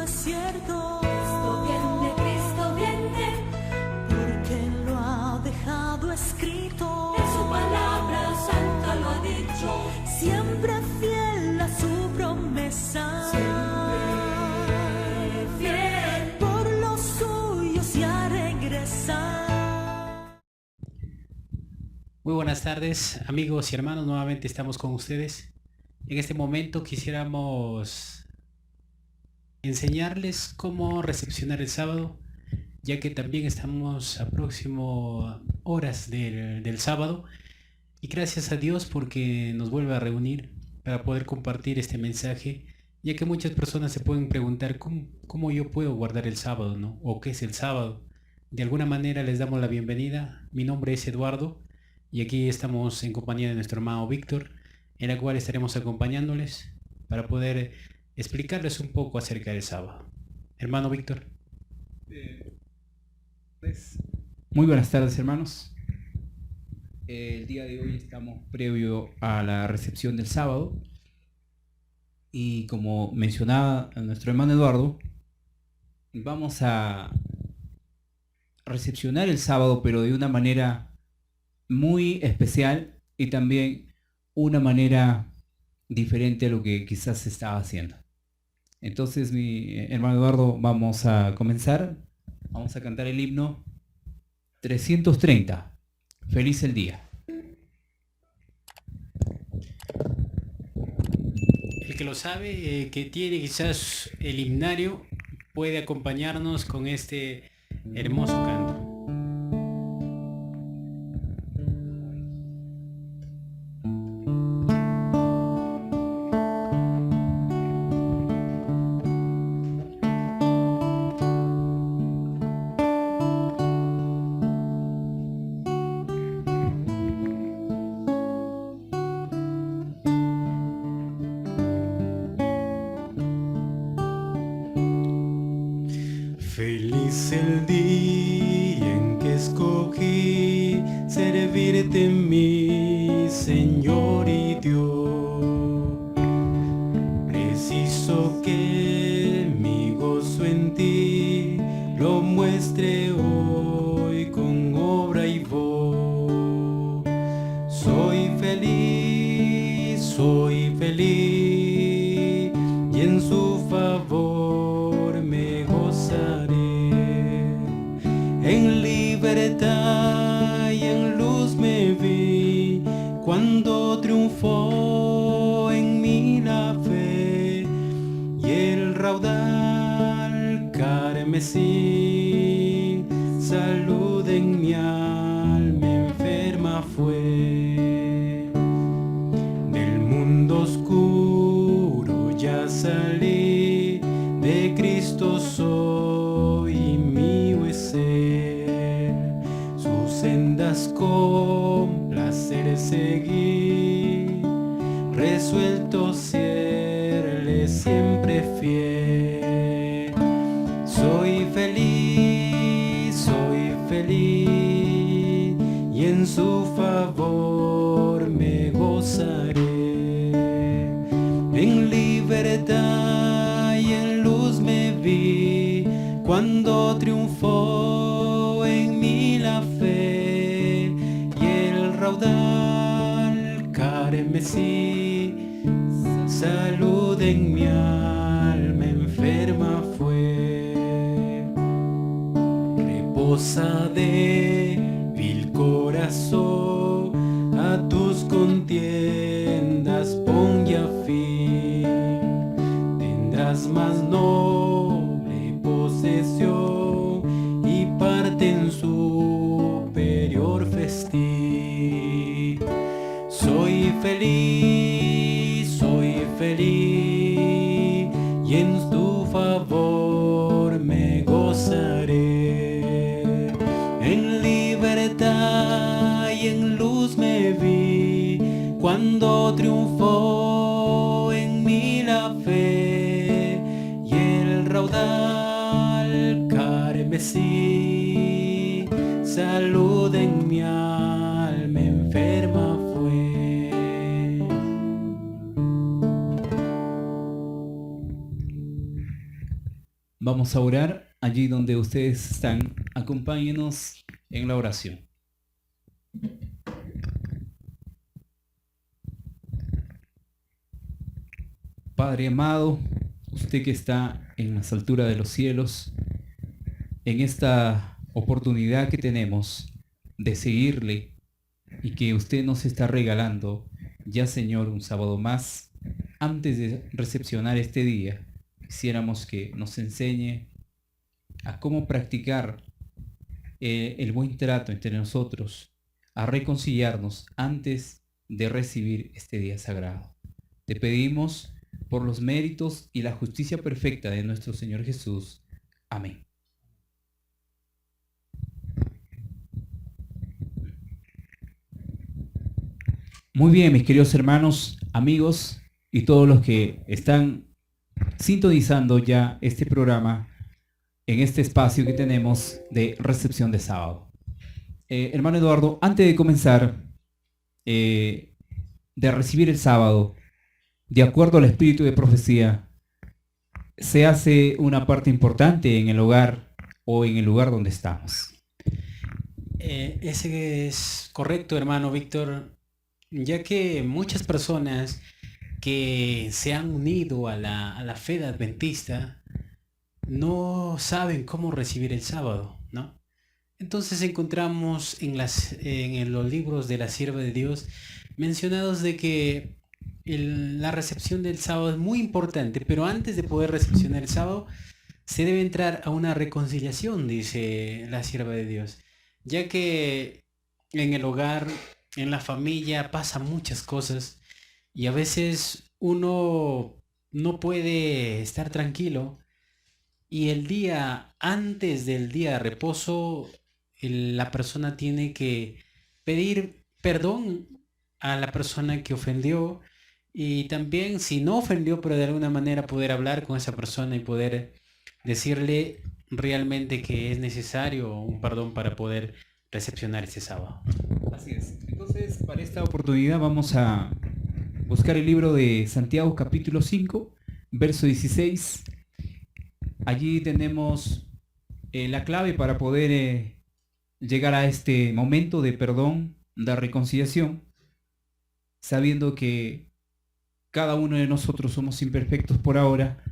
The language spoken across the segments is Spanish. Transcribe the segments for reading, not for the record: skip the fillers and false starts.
es cierto. Cristo viene, Porque lo ha dejado escrito. en su palabra santa lo ha dicho. Siempre fiel a su promesa. Siempre fiel. Por los suyos ya regresa. Muy buenas tardes, amigos y hermanos, nuevamente estamos con ustedes. En este momento quisiéramos enseñarles cómo recepcionar el sábado, ya que también estamos a próximo horas del sábado, y gracias a Dios porque nos vuelve a reunir para poder compartir este mensaje, ya que muchas personas se pueden preguntar cómo yo puedo guardar el sábado, ¿no? O qué es el sábado. De alguna manera les damos la bienvenida. Mi nombre es Eduardo y aquí estamos en compañía de nuestro hermano Víctor, en la cual estaremos acompañándoles para poder explicarles un poco acerca del sábado. Hermano Víctor. Muy buenas tardes, hermanos. El día de hoy estamos previo a la recepción del sábado y como mencionaba nuestro hermano Eduardo, vamos a recepcionar el sábado, pero de una manera muy especial y también una manera diferente a lo que quizás se estaba haciendo. Entonces, mi hermano Eduardo, vamos a comenzar. Vamos a cantar el himno 330. Feliz el día. El que lo sabe, que tiene quizás el himnario, puede acompañarnos con este hermoso canto. Feliz el día en que escogí servirte, mi Señor y Dios. Preciso que mi gozo en ti lo muestre hoy con obra y voz. Soy feliz y en su favor me gozaré. En libertad y en luz me vi cuando triunfó en mí la fe, y el raudal carmesí salud en mi alma enferma fue. Del mundo oscuro ya salí, de Cristo soy y mío es ser. Sus sendas con placer seguí, resuelto serle siempre fiel. Soy feliz y en su favor me gozaré. En libertad y en luz me vi cuando triunfó en mí la fe, y el raudal carmesí salud en mi alma enferma fue. Reposa débil corazón, a tus contiendas pon ya fin. Tendrás más noble posesión y parte en superior festín. Soy feliz y en tu favor me gozaré. En libertad y en luz me vi cuando triunfó en mí la fe, y el raudal carmesí salud en mi alma enferma fue. Vamos a orar allí donde ustedes están. Acompáñenos en la oración. Padre amado, usted que está en las alturas de los cielos, en esta oportunidad que tenemos de seguirle y que usted nos está regalando, ya Señor, un sábado más, antes de recepcionar este día, quisiéramos que nos enseñe a cómo practicar el buen trato entre nosotros, a reconciliarnos antes de recibir este día sagrado. Te pedimos por los méritos y la justicia perfecta de nuestro Señor Jesús. Amén. Muy bien, mis queridos hermanos, amigos y todos los que están sintonizando ya este programa en este espacio que tenemos de recepción de sábado. Hermano Eduardo, antes de comenzar de recibir el sábado, de acuerdo al espíritu de profecía, se hace una parte importante en el hogar o en el lugar donde estamos. Ese es correcto, hermano Víctor, ya que muchas personas que se han unido a la fe adventista no saben cómo recibir el sábado, ¿no? Entonces encontramos en los libros de la sierva de Dios mencionados de que la recepción del sábado es muy importante, pero antes de poder recepcionar el sábado se debe entrar a una reconciliación, dice la sierva de Dios, ya que en el hogar, en la familia pasan muchas cosas y a veces uno no puede estar tranquilo y el día antes del día de reposo la persona tiene que pedir perdón a la persona que ofendió. Y también, si no ofendió, pero de alguna manera poder hablar con esa persona y poder decirle realmente que es necesario un perdón para poder recepcionar ese sábado. Así es. Entonces, para esta oportunidad vamos a buscar el libro de Santiago, capítulo 5, verso 16. Allí tenemos la clave para poder llegar a este momento de perdón, de reconciliación, sabiendo que cada uno de nosotros somos imperfectos por ahora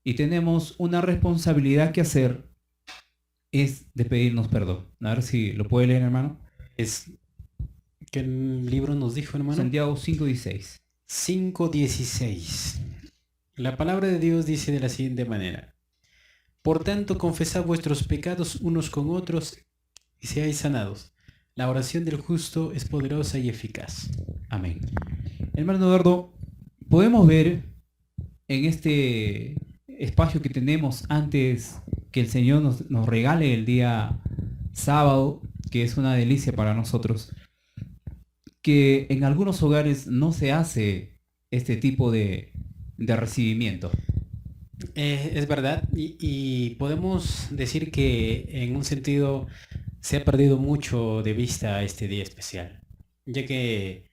y tenemos una responsabilidad que hacer, es de pedirnos perdón. A ver si lo puede leer, hermano. ¿Qué libro nos dijo, hermano? Santiago 5:16. 5:16. La palabra de Dios dice de la siguiente manera: por tanto, confesad vuestros pecados unos con otros y seáis sanados. La oración del justo es poderosa y eficaz. Amén. Hermano Eduardo, podemos ver en este espacio que tenemos antes que el Señor nos regale el día sábado, que es una delicia para nosotros, que en algunos hogares no se hace este tipo de recibimiento. Es verdad, y podemos decir que en un sentido se ha perdido mucho de vista este día especial, ya que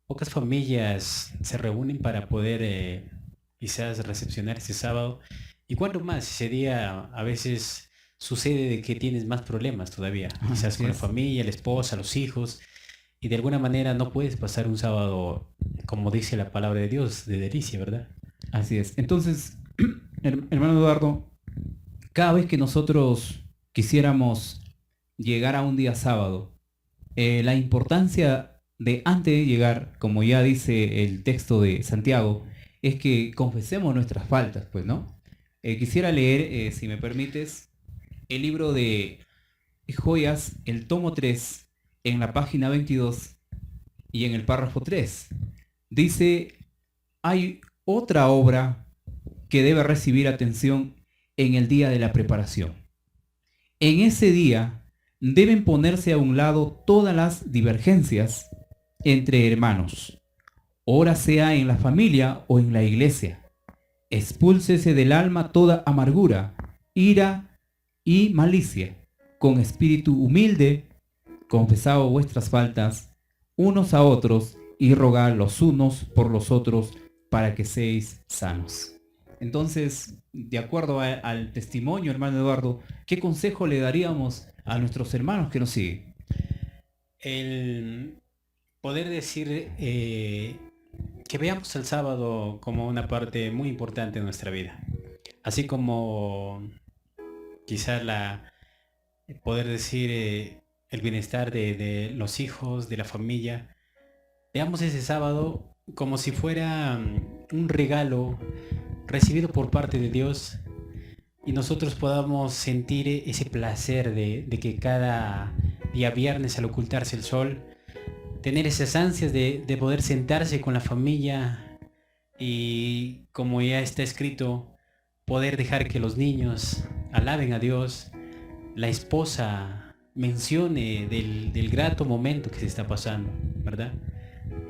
pocas familias se reúnen para poder quizás recepcionar este sábado, y cuanto más ese día a veces sucede de que tienes más problemas todavía, quizás con la familia, la esposa, los hijos, y de alguna manera no puedes pasar un sábado, como dice la palabra de Dios, de delicia, ¿verdad? Así es. Entonces, hermano Eduardo, cada vez que nosotros quisiéramos llegar a un día sábado, la importancia de antes de llegar, como ya dice el texto de Santiago, es que confesemos nuestras faltas, pues, ¿no? Quisiera leer, si me permites, el libro de Joyas, el tomo 3, en la página 22 y en el párrafo 3. Dice: hay otra obra que debe recibir atención en el día de la preparación. En ese día deben ponerse a un lado todas las divergencias entre hermanos, ora sea en la familia o en la iglesia. Expúlsese del alma toda amargura, ira y malicia. Con espíritu humilde, confesad vuestras faltas unos a otros y rogad los unos por los otros para que seáis sanos. Entonces, de acuerdo al testimonio, hermano Eduardo, ¿qué consejo le daríamos a nuestros hermanos que nos siguen? El poder decir que veamos el sábado como una parte muy importante de nuestra vida. Así como quizás poder decir el bienestar de los hijos, de la familia. Veamos ese sábado como si fuera un regalo recibido por parte de Dios y nosotros podamos sentir ese placer de que cada día viernes al ocultarse el sol, tener esas ansias de poder sentarse con la familia y, como ya está escrito, poder dejar que los niños alaben a Dios, la esposa mencione del grato momento que se está pasando, ¿verdad?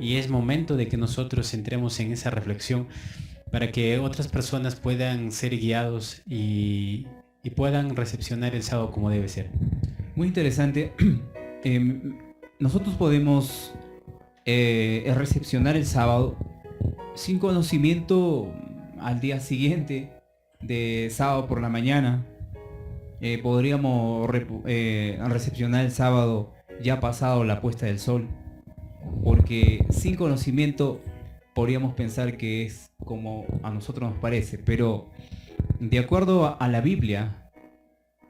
Y es momento de que nosotros entremos en esa reflexión para que otras personas puedan ser guiados y puedan recepcionar el sábado como debe ser. Muy interesante. Nosotros podemos recepcionar el sábado sin conocimiento al día siguiente de sábado por la mañana. Podríamos recepcionar el sábado ya pasado la puesta del sol, porque sin conocimiento podríamos pensar que es como a nosotros nos parece, pero de acuerdo a la Biblia,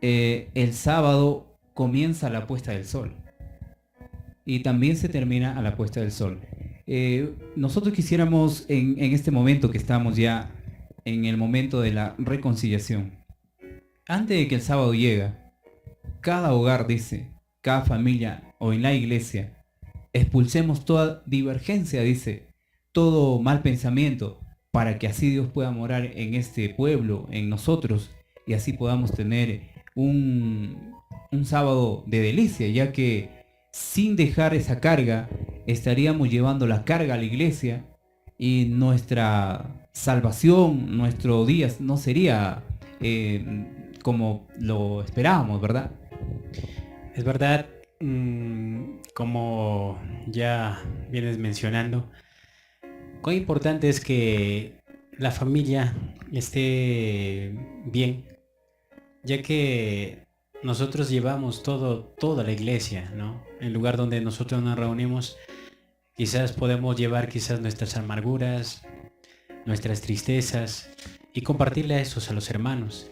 el sábado comienza a la puesta del sol y también se termina a la puesta del sol. Nosotros quisiéramos en este momento que estamos ya en el momento de la reconciliación, antes de que el sábado llegue, cada hogar, dice, cada familia o en la iglesia, expulsemos toda divergencia, dice, todo mal pensamiento, para que así Dios pueda morar en este pueblo, en nosotros, y así podamos tener un sábado de delicia, ya que sin dejar esa carga, estaríamos llevando la carga a la iglesia y nuestra salvación, nuestro día no sería como lo esperábamos, ¿verdad? Es verdad, como ya vienes mencionando, cuán importante es que la familia esté bien, ya que nosotros llevamos toda la iglesia, ¿no? El lugar donde nosotros nos reunimos, quizás podemos llevar nuestras amarguras, nuestras tristezas y compartirle a esos a los hermanos.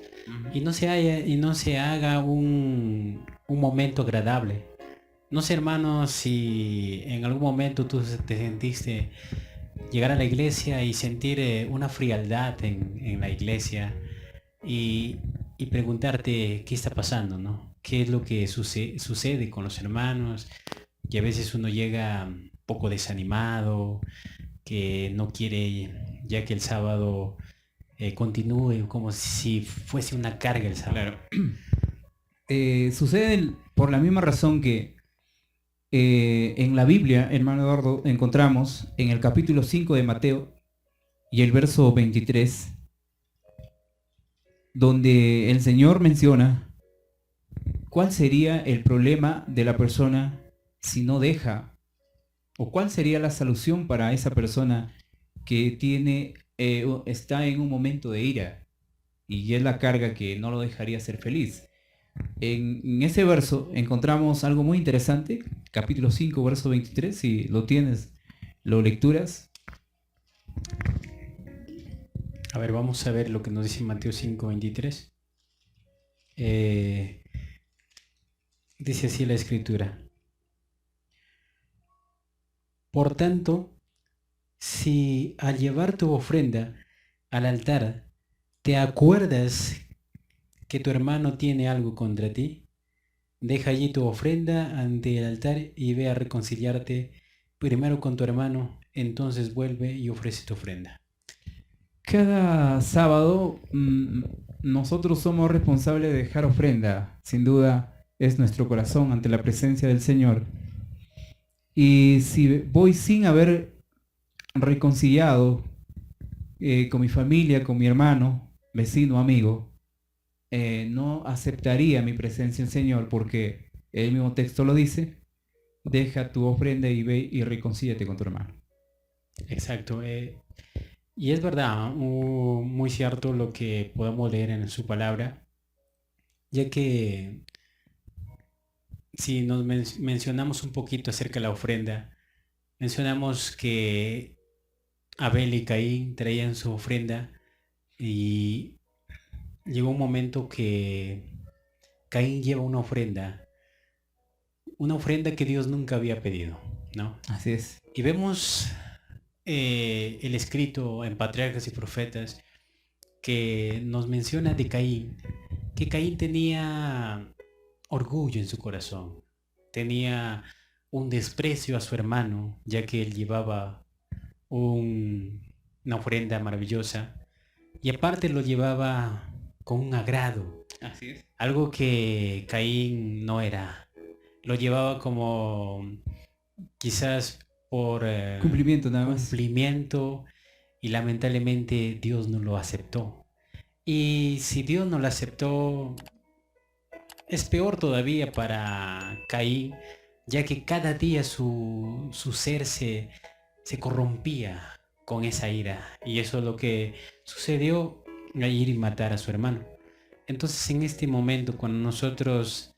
Y no se haga un momento agradable. No sé, hermanos, si en algún momento tú te sentiste llegar a la iglesia y sentir una frialdad en la iglesia y preguntarte qué está pasando, ¿no? ¿Qué es lo que sucede con los hermanos? Y a veces uno llega un poco desanimado, que no quiere ya que el sábado continúe, como si fuese una carga el sábado. Claro. Sucede por la misma razón que en la Biblia, hermano Eduardo, encontramos en el capítulo 5 de Mateo y el verso 23, donde el Señor menciona cuál sería el problema de la persona si no deja, o cuál sería la solución para esa persona que está en un momento de ira y es la carga que no lo dejaría ser feliz. En ese verso encontramos algo muy interesante, capítulo 5, verso 23, si lo tienes, lo lecturas. A ver, vamos a ver lo que nos dice Mateo 5, 23. Dice así la escritura: por tanto, si al llevar tu ofrenda al altar te acuerdas que tu hermano tiene algo contra ti, deja allí tu ofrenda ante el altar y ve a reconciliarte primero con tu hermano, entonces vuelve y ofrece tu ofrenda. Cada sábado nosotros somos responsables de dejar ofrenda. Sin duda es nuestro corazón ante la presencia del Señor. Y si voy sin haber reconciliado con mi familia, con mi hermano, vecino, amigo, no aceptaría mi presencia el Señor, porque el mismo texto lo dice: deja tu ofrenda y ve y reconcíliate con tu hermano. Exacto. Y es verdad, muy cierto lo que podemos leer en su palabra, ya que si nos mencionamos un poquito acerca de la ofrenda, mencionamos que Abel y Caín traían su ofrenda y llegó un momento que Caín lleva una ofrenda que Dios nunca había pedido, ¿no? Así es. Y vemos el escrito en Patriarcas y Profetas que nos menciona de Caín, que Caín tenía orgullo en su corazón, tenía un desprecio a su hermano, ya que él llevaba una ofrenda maravillosa y aparte lo llevaba con un agrado, Así es. algo que Caín no era. Lo llevaba como quizás por Cumplimiento nada más. cumplimiento y lamentablemente Dios no lo aceptó. Y si Dios no lo aceptó, es peor todavía para Caín, ya que cada día su ser se corrompía con esa ira. Y eso es lo que sucedió a ir y matar a su hermano. Entonces en este momento, cuando nosotros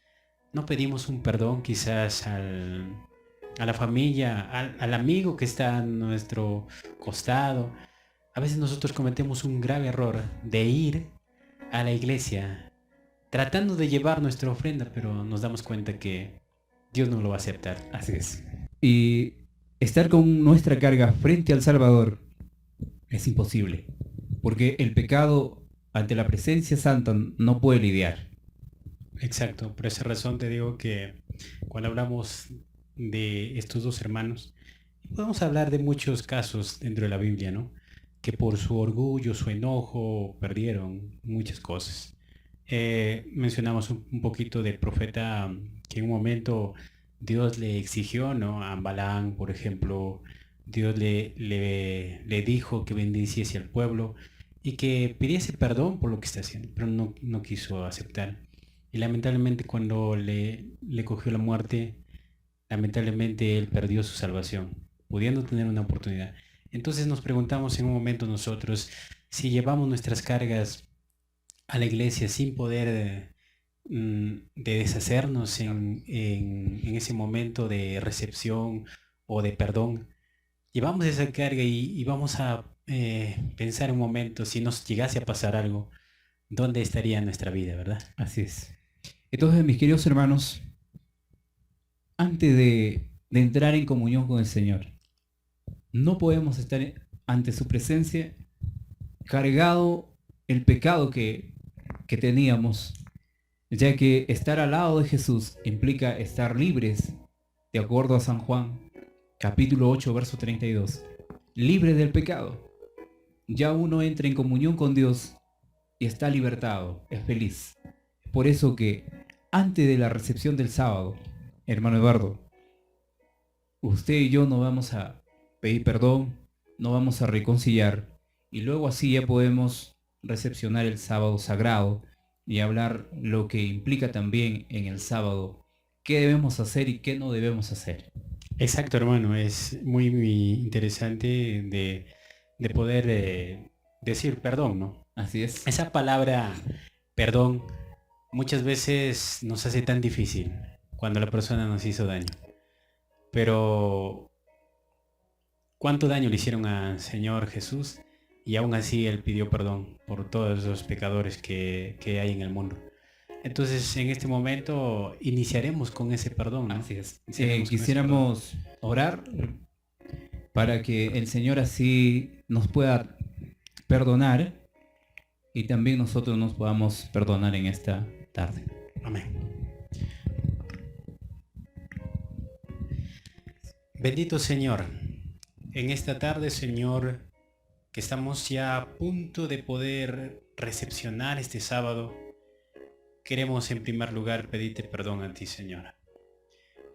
no pedimos un perdón quizás a la familia, al amigo que está a nuestro costado, a veces nosotros cometemos un grave error de ir a la iglesia tratando de llevar nuestra ofrenda, pero nos damos cuenta que Dios no lo va a aceptar. Así es. Y estar con nuestra carga frente al Salvador es imposible, porque el pecado ante la presencia santa no puede lidiar. Exacto, por esa razón te digo que cuando hablamos de estos dos hermanos, podemos hablar de muchos casos dentro de la Biblia, ¿no? Que por su orgullo, su enojo, perdieron muchas cosas. Mencionamos un poquito del profeta que en un momento Dios le exigió, ¿no? A Balaam, por ejemplo, Dios le dijo que bendiciese al pueblo y que pidiese perdón por lo que está haciendo, pero no quiso aceptar. Y lamentablemente cuando le cogió la muerte, lamentablemente él perdió su salvación, pudiendo tener una oportunidad. Entonces nos preguntamos en un momento nosotros, si llevamos nuestras cargas a la iglesia sin poder de deshacernos en ese momento de recepción o de perdón, llevamos esa carga y vamos a pensar un momento, si nos llegase a pasar algo, ¿dónde estaría nuestra vida, verdad? Así es. Entonces, mis queridos hermanos, antes de entrar en comunión con el Señor, no podemos estar ante su presencia cargado el pecado que teníamos, ya que estar al lado de Jesús implica estar libres, de acuerdo a San Juan, capítulo 8, verso 32, libres del pecado. Ya uno entra en comunión con Dios y está libertado, es feliz. Por eso que antes de la recepción del sábado, hermano Eduardo, usted y yo no vamos a pedir perdón, no vamos a reconciliar, y luego así ya podemos recepcionar el sábado sagrado y hablar lo que implica también en el sábado, qué debemos hacer y qué no debemos hacer. Exacto, hermano, es muy interesante de poder decir perdón, ¿no? Así es. Esa palabra perdón muchas veces nos hace tan difícil cuando la persona nos hizo daño. Pero ¿cuánto daño le hicieron al Señor Jesús? Y aún así Él pidió perdón por todos los pecadores que hay en el mundo. Entonces en este momento iniciaremos con ese perdón, ¿no? Así es. Iniciaremos con ese Quisiéramos orar para que el Señor así nos pueda perdonar y también nosotros nos podamos perdonar en esta tarde. perdón. Amén. Bendito Señor, en esta tarde, Señor, que estamos ya a punto de poder recepcionar este sábado, queremos en primer lugar pedirte perdón a ti, Señor.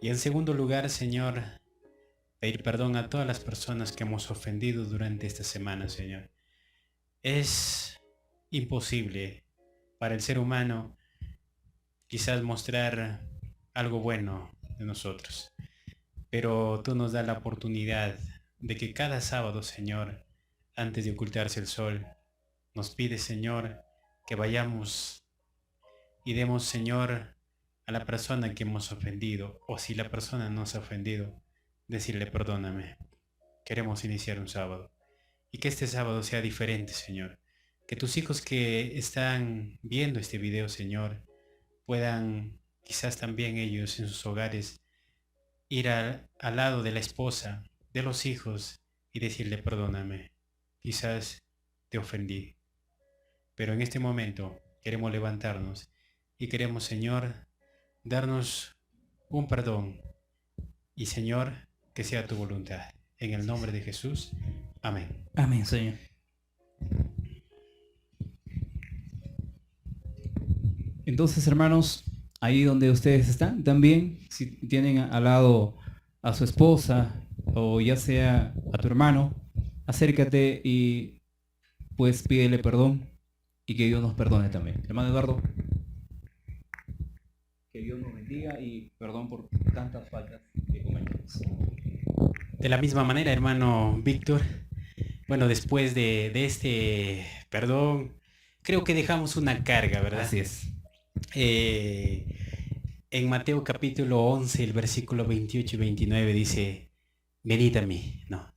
Y en segundo lugar, Señor, pedir perdón a todas las personas que hemos ofendido durante esta semana, Señor. Es imposible para el ser humano quizás mostrar algo bueno de nosotros, pero tú nos das la oportunidad de que cada sábado, Señor, antes de ocultarse el sol, nos pide, Señor, que vayamos y demos, Señor, a la persona que hemos ofendido, o si la persona nos ha ofendido, decirle perdóname. Queremos iniciar un sábado y que este sábado sea diferente, Señor. Que tus hijos que están viendo este video, Señor, puedan quizás también ellos en sus hogares ir al lado de la esposa, de los hijos y decirle perdóname. Quizás te ofendí, pero en este momento queremos levantarnos y queremos, Señor, darnos un perdón y, Señor, que sea tu voluntad. En el nombre de Jesús. Amén. Amén, Señor. Entonces, hermanos, ahí donde ustedes están, también, si tienen al lado a su esposa o ya sea a tu hermano, acércate y pues pídele perdón y que Dios nos perdone también. Hermano Eduardo, que Dios nos bendiga y perdón por tantas faltas que cometemos. De la misma manera, hermano Víctor, bueno, después de este perdón, creo que dejamos una carga, ¿verdad? Así es. En Mateo capítulo 11, el versículo 28 y 29 dice, venid a mí, no.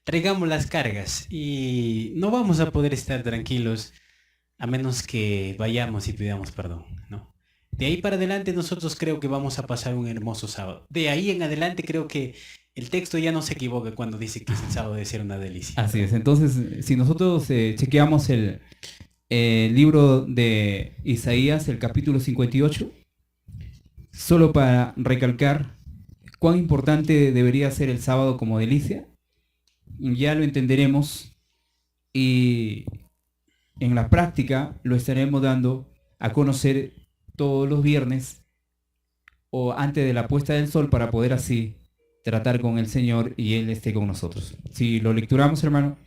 Traigamos las cargas y no vamos a poder estar tranquilos a menos que vayamos y pidamos perdón, ¿no? De ahí para adelante nosotros creo que vamos a pasar un hermoso sábado. De ahí en adelante creo que el texto ya no se equivoca cuando dice que el sábado debe ser una delicia. Así es. Entonces, si nosotros chequeamos el libro de Isaías, el capítulo 58, solo para recalcar cuán importante debería ser el sábado como delicia, ya lo entenderemos y en la práctica lo estaremos dando a conocer todos los viernes o antes de la puesta del sol para poder así tratar con el Señor y Él esté con nosotros. Si lo lecturamos, hermano.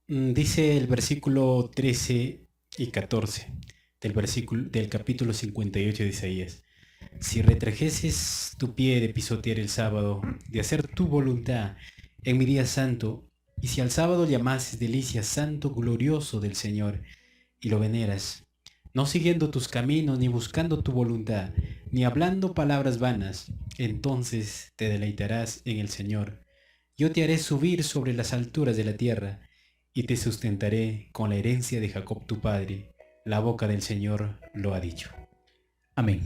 Dice el versículo 13 y 14 del capítulo 58 de Isaías. Si retrajeses tu pie de pisotear el sábado, de hacer tu voluntad en mi día santo, y si al sábado llamases delicia santo glorioso del Señor, y lo veneras, no siguiendo tus caminos, ni buscando tu voluntad, ni hablando palabras vanas, entonces te deleitarás en el Señor. Yo te haré subir sobre las alturas de la tierra, y te sustentaré con la herencia de Jacob tu padre. La boca del Señor lo ha dicho. Amén.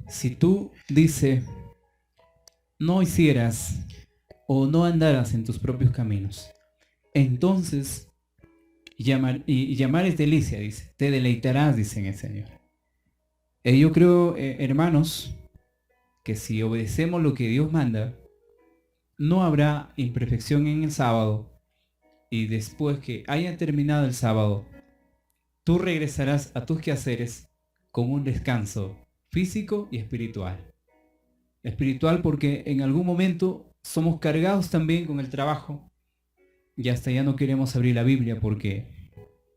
Si tú, dice, no hicieras o no andaras en tus propios caminos, entonces llamares delicia, dice, te deleitarás, dice en el Señor. Yo creo, hermanos, que si obedecemos lo que Dios manda, no habrá imperfección en el sábado, y después que haya terminado el sábado, tú regresarás a tus quehaceres con un descanso físico y espiritual. Espiritual porque en algún momento somos cargados también con el trabajo y hasta ya no queremos abrir la Biblia porque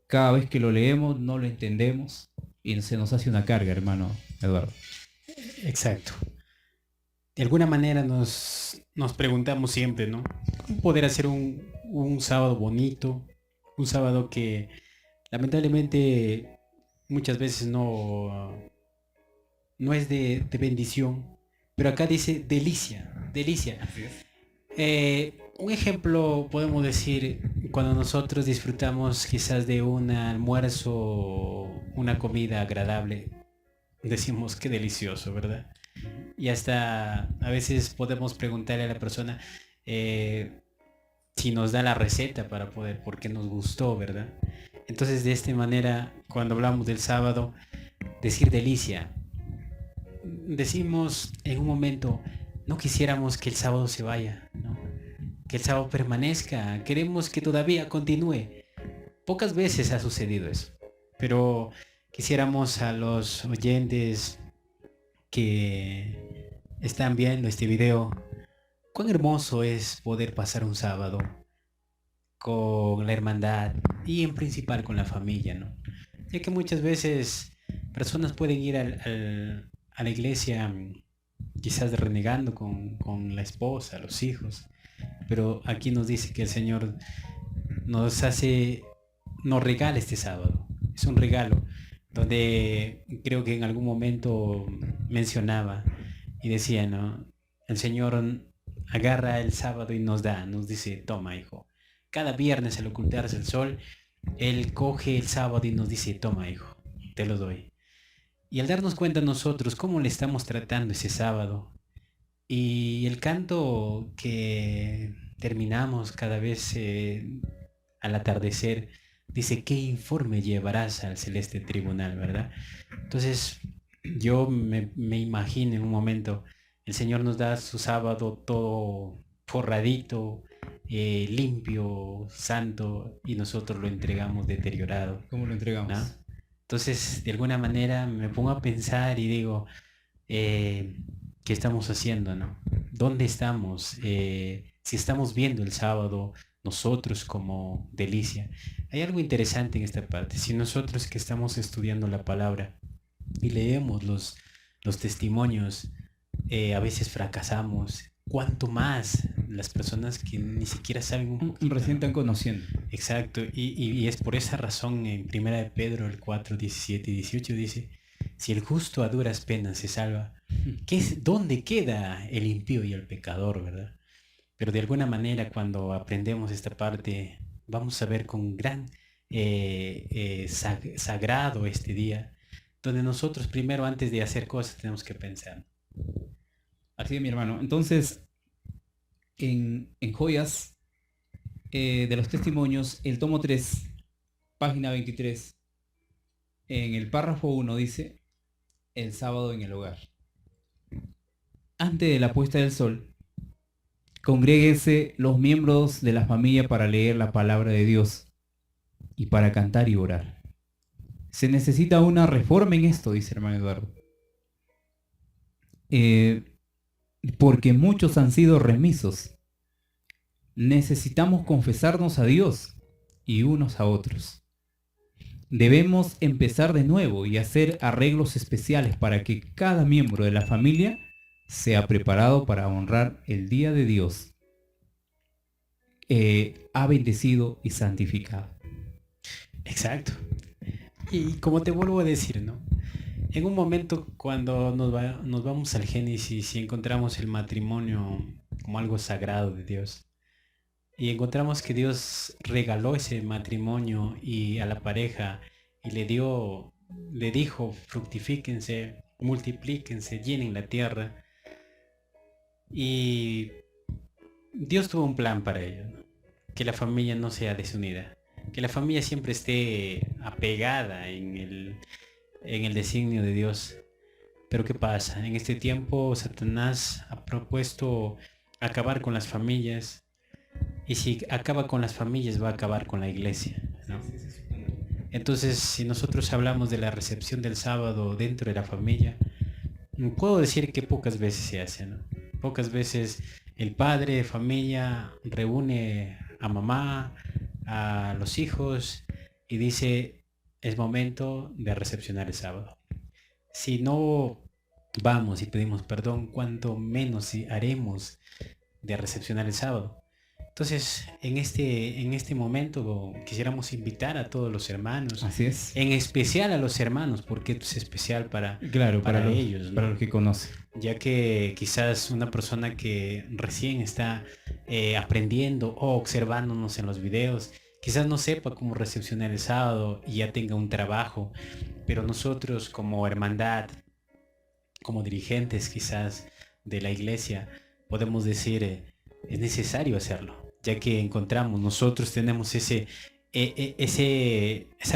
cada vez que lo leemos no lo entendemos y se nos hace una carga, hermano Eduardo. Exacto. De alguna manera nos preguntamos siempre, ¿no? ¿Cómo poder hacer un sábado bonito? Un sábado que lamentablemente muchas veces no es de bendición, pero acá dice delicia, delicia. Así es. Un ejemplo podemos decir cuando nosotros disfrutamos quizás de un almuerzo, una comida agradable, decimos qué delicioso, ¿verdad? Y hasta a veces podemos preguntarle a la persona si nos da la receta para poder, porque nos gustó, ¿verdad? Entonces de esta manera, cuando hablamos del sábado, decir delicia, decimos en un momento, no quisiéramos que el sábado se vaya, ¿no? Que el sábado permanezca, queremos que todavía continúe. Pocas veces ha sucedido eso, pero quisiéramos a los oyentes que están viendo este video, cuán hermoso es poder pasar un sábado con la hermandad y en principal con la familia, ¿no? Ya que muchas veces personas pueden ir a la iglesia quizás renegando con la esposa, los hijos, pero aquí nos dice que el Señor nos regala este sábado. Es un regalo donde creo que en algún momento mencionaba y decía, ¿no? El Señor agarra el sábado y nos dice, toma, hijo. Cada viernes al ocultarse el sol, Él coge el sábado y nos dice, toma, hijo, te lo doy. Y al darnos cuenta nosotros cómo le estamos tratando ese sábado, y el canto que terminamos cada vez al atardecer, dice, ¿qué informe llevarás al celeste tribunal, verdad? Entonces, yo me imagino en un momento, el Señor nos da su sábado todo forradito, limpio, santo, y nosotros lo entregamos deteriorado, ¿Cómo lo entregamos? ¿no? Entonces, de alguna manera me pongo a pensar y digo, ¿qué estamos haciendo, no? ¿Dónde estamos? Si estamos viendo el sábado nosotros como delicia. Hay algo interesante en esta parte. Si nosotros que estamos estudiando la palabra y leemos los testimonios, a veces fracasamos. ¿Cuánto más las personas que ni siquiera saben un poquito? Recién están conociendo. Exacto, y es por esa razón en 1 Pedro el 4, 17 y 18 dice, si el justo a duras penas se salva, ¿dónde queda el impío y el pecador, verdad? Pero de alguna manera cuando aprendemos esta parte, vamos a ver con gran sagrado este día, donde nosotros primero antes de hacer cosas tenemos que pensar. Así es, mi hermano. Entonces, en Joyas de los Testimonios, el tomo 3, página 23, en el párrafo 1 dice, el sábado en el hogar. Antes de la puesta del sol, congréguense los miembros de la familia para leer la palabra de Dios y para cantar y orar. Se necesita una reforma en esto, dice hermano Eduardo. Porque muchos han sido remisos. Necesitamos confesarnos a Dios y unos a otros. Debemos empezar de nuevo y hacer arreglos especiales para que cada miembro de la familia sea preparado para honrar el día de Dios. Ha bendecido y santificado. Exacto. Y como te vuelvo a decir, ¿no? En un momento cuando nos vamos al Génesis y encontramos el matrimonio como algo sagrado de Dios, y encontramos que Dios regaló ese matrimonio y a la pareja y le dijo, fructifíquense, multiplíquense, llenen la tierra. Y Dios tuvo un plan para ello, ¿no? Que la familia no sea desunida, que la familia siempre esté apegada en el designio de Dios. Pero ¿qué pasa? En este tiempo Satanás ha propuesto acabar con las familias, y si acaba con las familias va a acabar con la iglesia, ¿no? Entonces, si nosotros hablamos de la recepción del sábado dentro de la familia, puedo decir que pocas veces se hace, ¿no? Pocas veces el padre de familia reúne a mamá, a los hijos y dice, es momento de recepcionar el sábado. Si no vamos y pedimos perdón, cuánto menos haremos de recepcionar el sábado. Entonces, en este momento quisiéramos invitar a todos los hermanos, Así es. en especial a los hermanos, porque esto es especial para ellos, ¿no? Para los que conocen. Ya que quizás una persona que recién está aprendiendo o observándonos en los videos, quizás no sepa cómo recepcionar el sábado y ya tenga un trabajo, pero nosotros como hermandad, como dirigentes quizás de la iglesia, podemos decir, es necesario hacerlo, ya que nosotros tenemos esa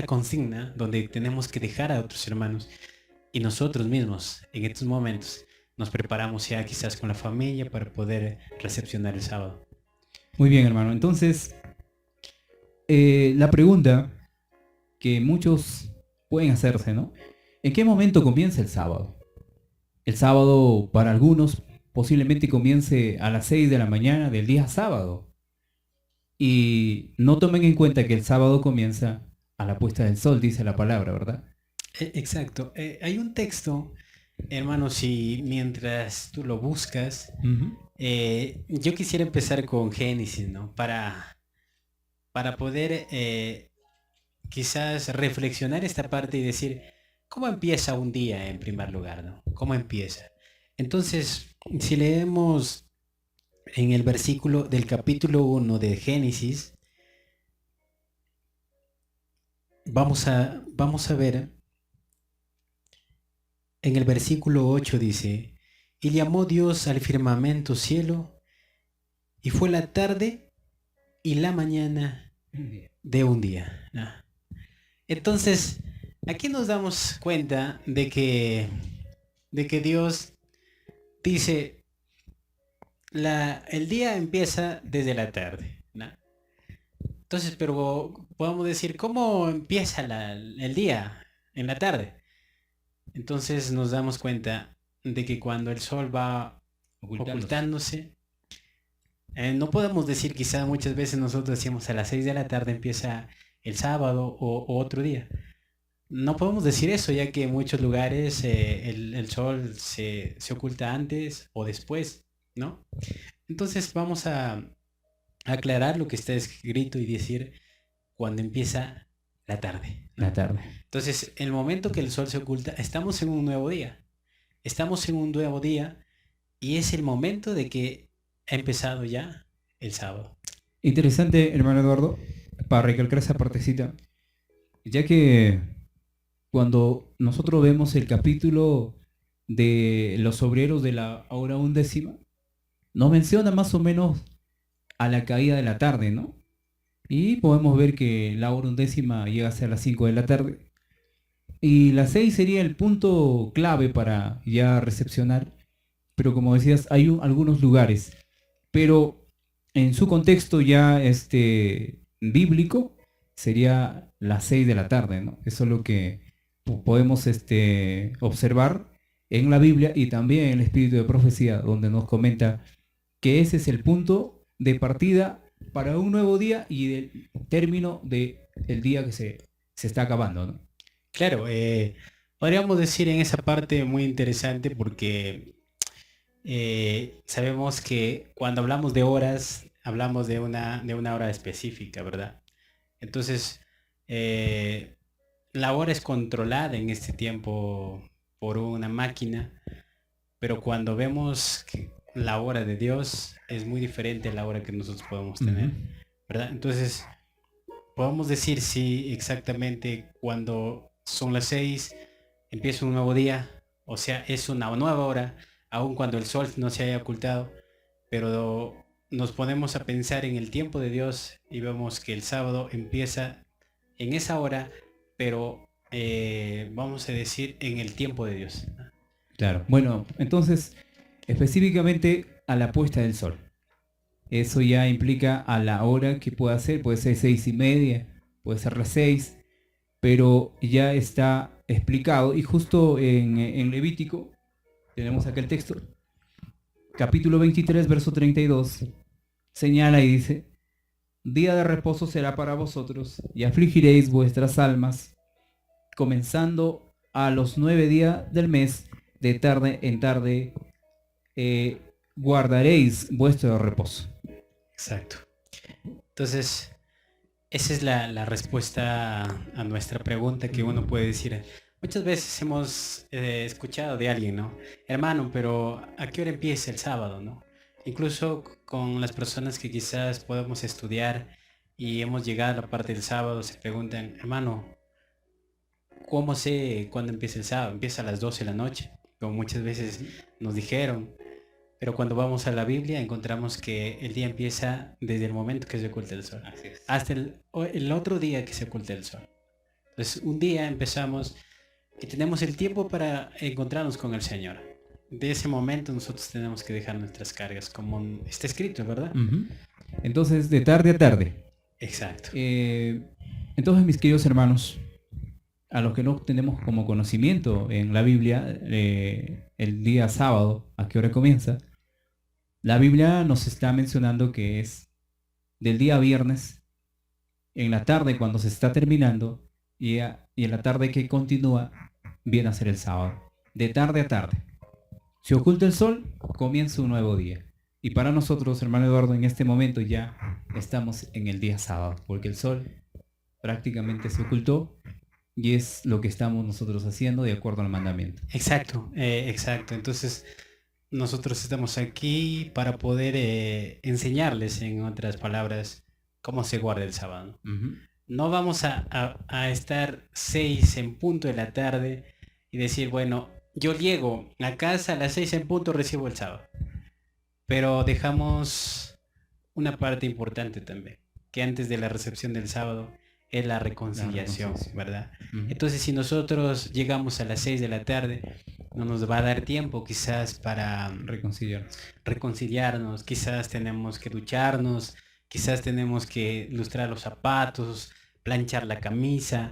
consigna donde tenemos que dejar a otros hermanos y nosotros mismos en estos momentos nos preparamos ya quizás con la familia para poder recepcionar el sábado. Muy bien, hermano. Entonces, la pregunta que muchos pueden hacerse, ¿no? ¿En qué momento comienza el sábado? El sábado para algunos posiblemente comience a las 6 de la mañana del día sábado. Y no tomen en cuenta que el sábado comienza a la puesta del sol, dice la palabra, ¿verdad? Exacto. Hay un texto, hermano, si mientras tú lo buscas, yo quisiera empezar con Génesis, ¿no? Para para poder quizás reflexionar esta parte y decir, ¿cómo empieza un día en primer lugar, ¿no? ¿Cómo empieza? Entonces, si leemos en el versículo del capítulo 1 de Génesis, vamos a ver, en el versículo 8 dice, y llamó Dios al firmamento cielo, y fue la tarde y la mañana de un día. ¿No? Entonces, aquí nos damos cuenta de que Dios dice, el día empieza desde la tarde. ¿No? Entonces, pero podemos decir, ¿cómo empieza el día en la tarde? Entonces nos damos cuenta de que cuando el sol va ocultándose, no podemos decir, quizá muchas veces nosotros decíamos a las 6 de la tarde empieza el sábado o otro día. No podemos decir eso, ya que en muchos lugares el sol se oculta antes o después, ¿no? Entonces vamos a aclarar lo que está escrito y decir cuando empieza la tarde, ¿no? La tarde. Entonces, el momento que el sol se oculta, estamos en un nuevo día. Estamos en un nuevo día y es el momento de que ha empezado ya el sábado. Interesante, hermano Eduardo, para recalcar esa partecita, ya que cuando nosotros vemos el capítulo de los obreros de la hora 11, nos menciona más o menos a la caída de la tarde, ¿no? Y podemos ver que la hora 11 llega a ser las 5 de la tarde. Y las 6 sería el punto clave para ya recepcionar. Pero como decías, hay algunos lugares. Pero en su contexto ya bíblico sería las 6 de la tarde, ¿no? Eso es lo que podemos observar en la Biblia y también en el Espíritu de Profecía, donde nos comenta que ese es el punto de partida para un nuevo día y del término del día que se está acabando, ¿no? Claro, podríamos decir en esa parte muy interesante porque sabemos que cuando hablamos de horas, hablamos de una hora específica, ¿verdad? Entonces, la hora es controlada en este tiempo por una máquina, pero cuando vemos que la hora de Dios es muy diferente a la hora que nosotros podemos tener, ¿verdad? Entonces, podemos decir si exactamente cuando son las 6 empieza un nuevo día, o sea, es una nueva hora, aun cuando el sol no se haya ocultado, pero nos ponemos a pensar en el tiempo de Dios y vemos que el sábado empieza en esa hora, pero vamos a decir en el tiempo de Dios. Claro. Bueno, entonces, específicamente a la puesta del sol. Eso ya implica a la hora que pueda ser, puede ser 6:30, puede ser las 6, pero ya está explicado. Y justo en Levítico, tenemos aquel texto, capítulo 23, verso 32, señala y dice, día de reposo será para vosotros, y afligiréis vuestras almas, comenzando a los 9 días del mes, de tarde en tarde, guardaréis vuestro reposo. Exacto. Entonces, esa es la respuesta a nuestra pregunta que uno puede decir. Muchas veces hemos escuchado de alguien, ¿no? Hermano, pero ¿a qué hora empieza el sábado, no? Incluso con las personas que quizás podemos estudiar y hemos llegado a la parte del sábado, se preguntan, hermano, ¿cómo sé cuándo empieza el sábado? Empieza a las 12 de la noche, como muchas veces nos dijeron. Pero cuando vamos a la Biblia encontramos que el día empieza desde el momento que se oculta el sol, hasta el otro día que se oculta el sol. Entonces un día empezamos y tenemos el tiempo para encontrarnos con el Señor. De ese momento nosotros tenemos que dejar nuestras cargas, como está escrito, ¿verdad? Entonces, de tarde a tarde. Exacto. Entonces, mis queridos hermanos, a los que no tenemos como conocimiento en la Biblia, el día sábado, ¿a qué hora comienza? La Biblia nos está mencionando que es del día viernes, en la tarde cuando se está terminando, y en la tarde que continúa, viene a ser el sábado. De tarde a tarde. Se oculta el sol, comienza un nuevo día. Y para nosotros, hermano Eduardo, en este momento ya estamos en el día sábado, porque el sol prácticamente se ocultó y es lo que estamos nosotros haciendo de acuerdo al mandamiento. Exacto, exacto. Entonces, nosotros estamos aquí para poder enseñarles, en otras palabras, cómo se guarda el sábado. Ujú. No vamos a estar 6 en punto de la tarde y decir, bueno, yo llego a casa a las 6 en punto, recibo el sábado. Pero dejamos una parte importante también, que antes de la recepción del sábado es la reconciliación, ¿verdad? Ujú. Entonces, si nosotros llegamos a las 6 de la tarde, no nos va a dar tiempo quizás para Reconciliarnos. reconciliarnos, quizás tenemos que ducharnos, quizás tenemos que lustrar los zapatos, planchar la camisa,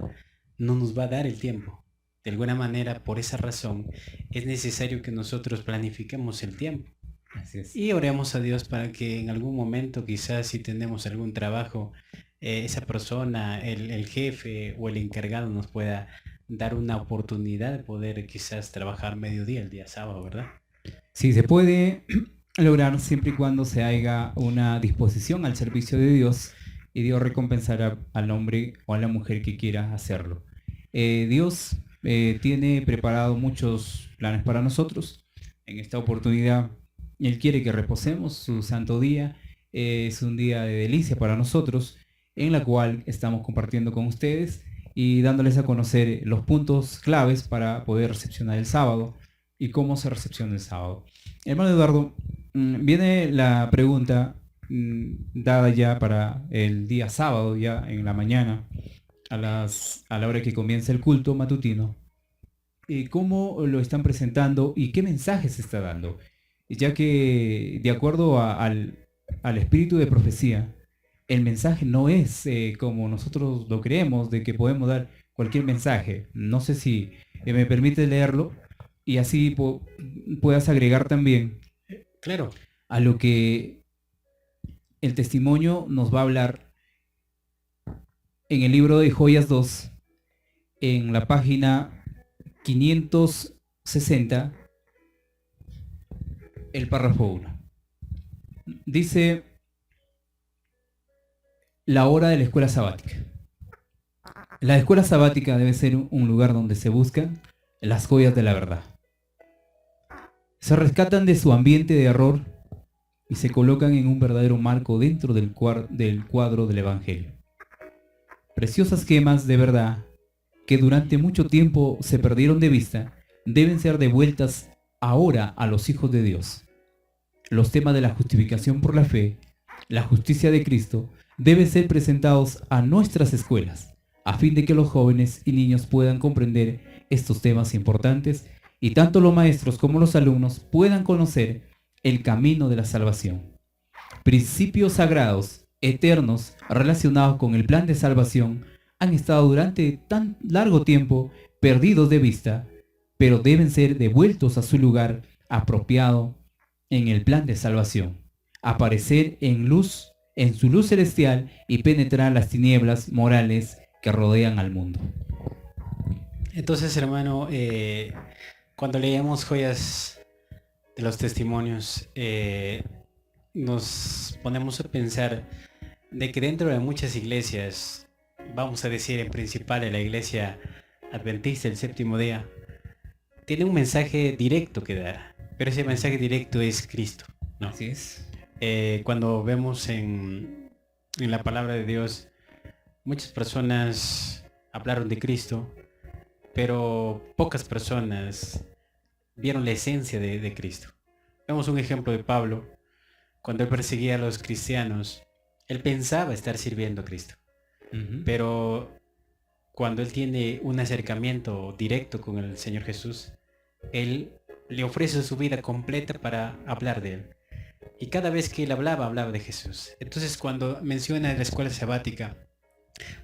no nos va a dar el tiempo. De alguna manera, por esa razón, es necesario que nosotros planifiquemos el tiempo Así es. y oremos a Dios para que en algún momento, quizás si tenemos algún trabajo, esa persona, el jefe o el encargado nos pueda dar una oportunidad de poder quizás trabajar mediodía el día sábado, ¿verdad? Sí, se puede lograr siempre y cuando se haga una disposición al servicio de Dios y Dios recompensará al hombre o a la mujer que quiera hacerlo. Dios tiene preparado muchos planes para nosotros. En esta oportunidad, Él quiere que reposemos su santo día. Es un día de delicia para nosotros, en la cual estamos compartiendo con ustedes y dándoles a conocer los puntos claves para poder recepcionar el sábado y cómo se recepciona el sábado. Hermano Eduardo, viene la pregunta dada ya para el día sábado, ya en la mañana, a la hora que comienza el culto matutino. ¿Cómo lo están presentando y qué mensaje se está dando? Ya que de acuerdo al espíritu de profecía, el mensaje no es como nosotros lo creemos, de que podemos dar cualquier mensaje. No sé si me permite leerlo y así puedas agregar también Claro. a lo que el testimonio nos va a hablar en el libro de Joyas 2, en la página 560, el párrafo 1. Dice: la hora de la escuela sabática. La escuela sabática debe ser un lugar donde se buscan las joyas de la verdad. Se rescatan de su ambiente de error y se colocan en un verdadero marco dentro del cuadro del Evangelio. Preciosas gemas de verdad que durante mucho tiempo se perdieron de vista deben ser devueltas ahora a los hijos de Dios. Los temas de la justificación por la fe, la justicia de Cristo, deben ser presentados a nuestras escuelas, a fin de que los jóvenes y niños puedan comprender estos temas importantes y tanto los maestros como los alumnos puedan conocer el camino de la salvación. Principios sagrados, eternos, relacionados con el plan de salvación, han estado durante tan largo tiempo perdidos de vista, pero deben ser devueltos a su lugar apropiado en el plan de salvación, aparecer en luz, en su luz celestial y penetrar las tinieblas morales que rodean al mundo. Entonces, hermano, cuando leemos Joyas de los Testimonios, nos ponemos a pensar de que dentro de muchas iglesias, vamos a decir en principal en la iglesia adventista del séptimo día, tiene un mensaje directo que dar, pero ese mensaje directo es Cristo, ¿no? Así es. Cuando vemos en la palabra de Dios, muchas personas hablaron de Cristo, pero pocas personas vieron la esencia de Cristo. Vemos un ejemplo de Pablo. Cuando él perseguía a los cristianos, él pensaba estar sirviendo a Cristo. Pero cuando él tiene un acercamiento directo con el Señor Jesús, él le ofrece su vida completa para hablar de él. Y cada vez que él hablaba de Jesús. Entonces, cuando menciona la escuela sabática,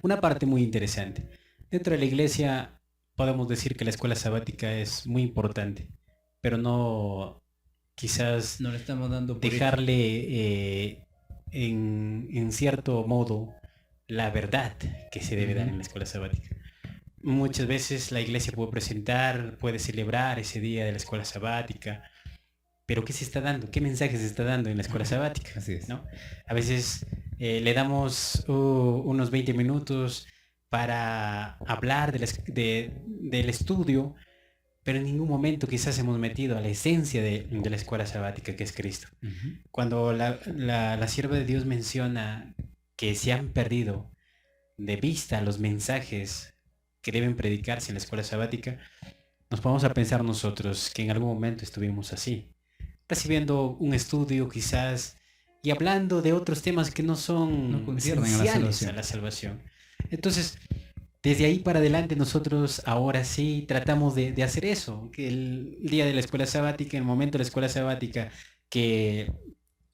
una parte muy interesante. Dentro de la iglesia podemos decir que la escuela sabática es muy importante, pero no quizás No le estamos dando por dejarle en cierto modo la verdad que se debe dar en la escuela sabática. Muchas veces la iglesia puede presentar, puede celebrar ese día de la escuela sabática, pero ¿qué se está dando? ¿Qué mensaje se está dando en la escuela sabática? Así es. ¿No? A veces Le damos unos 20 minutos para hablar del estudio, pero en ningún momento quizás hemos metido a la esencia de la escuela sabática, que es Cristo. Cuando la sierva de Dios menciona que se han perdido de vista los mensajes que deben predicarse en la escuela sabática, nos ponemos a pensar nosotros que en algún momento estuvimos así, recibiendo un estudio quizás y hablando de otros temas que no son conciernen a la esenciales salvación. a la salvación. Entonces, desde ahí para adelante nosotros ahora sí tratamos de hacer eso, que el día de la escuela sabática, el momento de la escuela sabática, que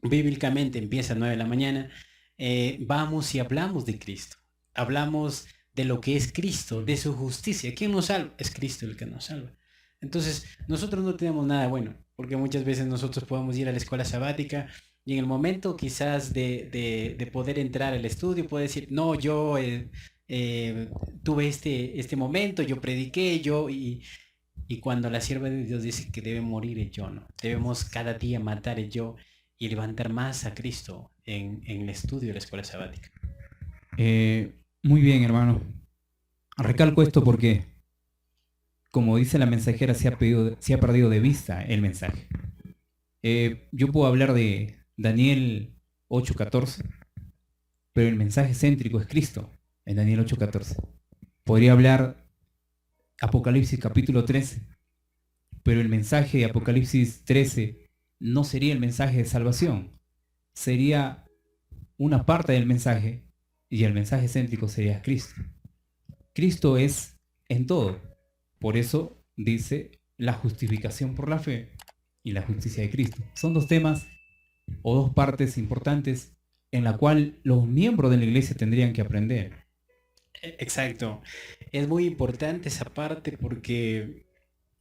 bíblicamente empieza a 9 de la mañana, vamos y hablamos de Cristo. Hablamos de lo que es Cristo, de su justicia. ¿Quién nos salva? Es Cristo el que nos salva. Entonces, nosotros no tenemos nada bueno, porque muchas veces nosotros podemos ir a la escuela sabática y en el momento quizás de poder entrar al estudio, puede decir, no, yo tuve este momento, yo prediqué, y cuando la sierva de Dios dice que debe morir el yo, ¿no? Debemos cada día matar el yo y levantar más a Cristo en el estudio de la escuela sabática. Muy bien, hermano. Recalco esto porque, como dice la mensajera, se ha perdido de vista el mensaje. Yo puedo hablar de Daniel 8:14, pero el mensaje céntrico es Cristo en Daniel 8:14. Podría hablar Apocalipsis capítulo 13, pero el mensaje de Apocalipsis 13 no sería el mensaje de salvación, sería una parte del mensaje, y el mensaje céntrico sería Cristo. Cristo es en todo. Por eso dice la justificación por la fe y la justicia de Cristo. Son dos temas o dos partes importantes en la cual los miembros de la iglesia tendrían que aprender. Exacto. Es muy importante esa parte porque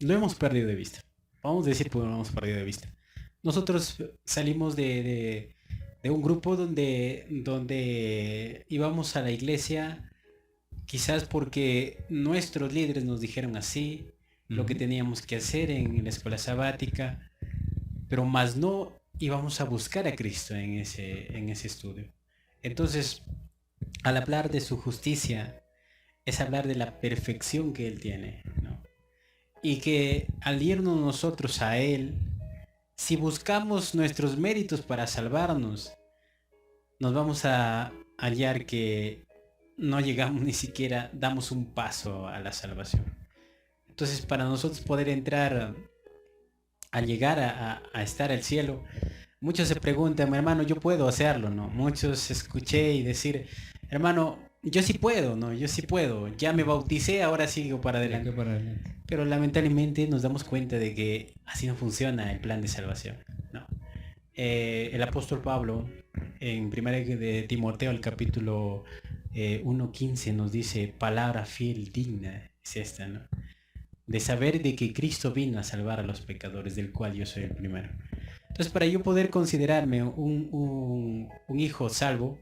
lo hemos perdido de vista. Vamos a decir que lo hemos perdido de vista. Nosotros salimos de un grupo donde íbamos a la iglesia quizás porque nuestros líderes nos dijeron así, lo que teníamos que hacer en la escuela sabática, pero más no íbamos a buscar a Cristo en ese estudio. Entonces, al hablar de su justicia, es hablar de la perfección que Él tiene, ¿no? Y que al irnos nosotros a Él, si buscamos nuestros méritos para salvarnos, nos vamos a hallar que no llegamos ni siquiera, damos un paso a la salvación. Entonces, para nosotros poder entrar, a llegar a estar al cielo, muchos se preguntan, hermano, yo puedo hacerlo, ¿no? Muchos escuché y decir, hermano, yo sí puedo, ¿no? Yo sí puedo, ya me bauticé, ahora sigo para adelante. Pero lamentablemente nos damos cuenta de que así no funciona el plan de salvación, ¿no? El apóstol Pablo, en 1 de Timoteo, el capítulo 1:15, nos dice, palabra fiel, digna, es esta, ¿no? De saber de que Cristo vino a salvar a los pecadores, del cual yo soy el primero. Entonces, para yo poder considerarme un hijo salvo,